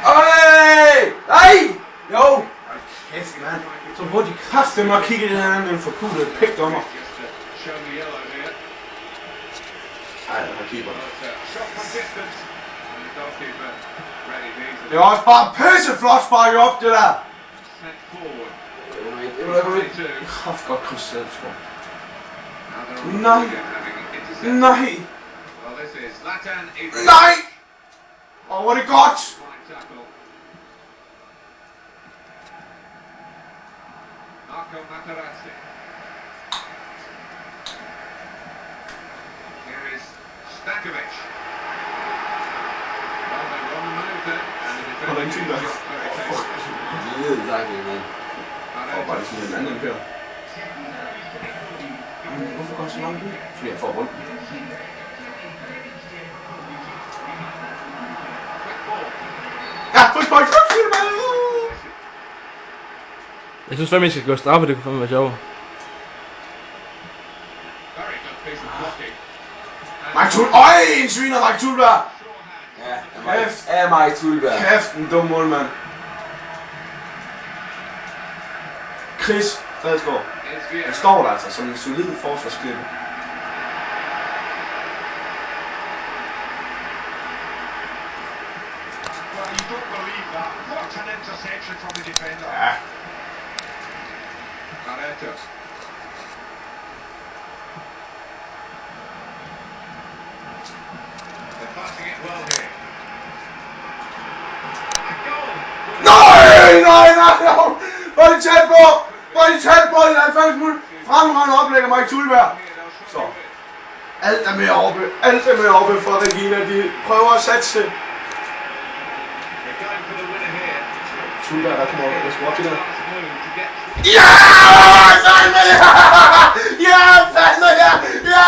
Øj! Nej! Jo! Kæft, mand. Så burde de kræfte mig at kigge i den her anden forkudede pækdommer. Ej, den her keeper. Det er også bare pisseflot sparket op, det der. Kraft godt kryds Dalsgaard. Nej. Nej. Nej. Åh, hvor er det godt. Marco Materazzi. Here is Stankovic. Well, they were on the move then, and the defending got very tasty. Bare det sådan en anden her. Hvorfor går jeg så langt ud? Fordi jeg får rundt. Ja, frispark! Jeg synes fandme, I skal gå straffe, det kunne fandme være sjovt. Mike Thulberg! Øj, en sviner, Mike Thulberg! Ja, Mike Thulberg. Kæft, en dum målmand. Chris Dalsgaard. Han står der altså som en solid forsvarsklippe. Ja. Nej! Hvor er det tæt på! Hvor er det tæt på! Det er 90 minutter! Fremragende oplægger Mike Thulberg. Så. Alt er med oppe for Regina. De prøver at satse. Thulberg, der kommer over. Jeg skal op til det. Ja! Fandme ja! Ja! Fandme ja! Ja!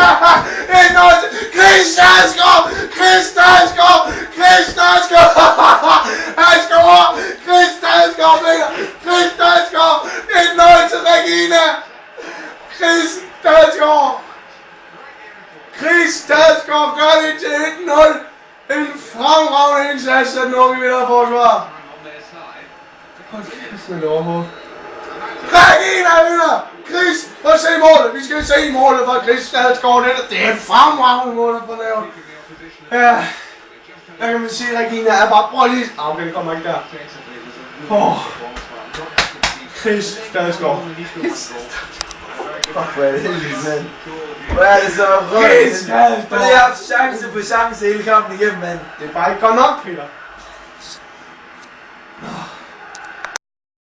Chris Dalsgaard! Chris Dalsgaard! Chris Dalsgaard! Han scorer! Chris Dalsgaard vinder! Chris Dalsgaard! 1-0 til Regina! Chris Dalsgaard! Chris Dalsgaard gør det til 1-0! En fremragende indsats af den unge midterforsvar! Hold kæft med det overhovedet. Regina vinder! Chris, prøv at se målet! Vi skal se målet fra Chris Dalsgaard. Det er en fremragende mål på lavet. Ja. Der kan man sige, at Regina er bare... Prøv lige... Okay, det kommer ikke der. Chris Dalsgaard. Fuck, hvor er det heldigt, mand. Hvor er det så rødt. Chris Dalsgaard. For det har haft chance på chance hele kampen igennem, mand. Det er bare ikke godt nok, Peter.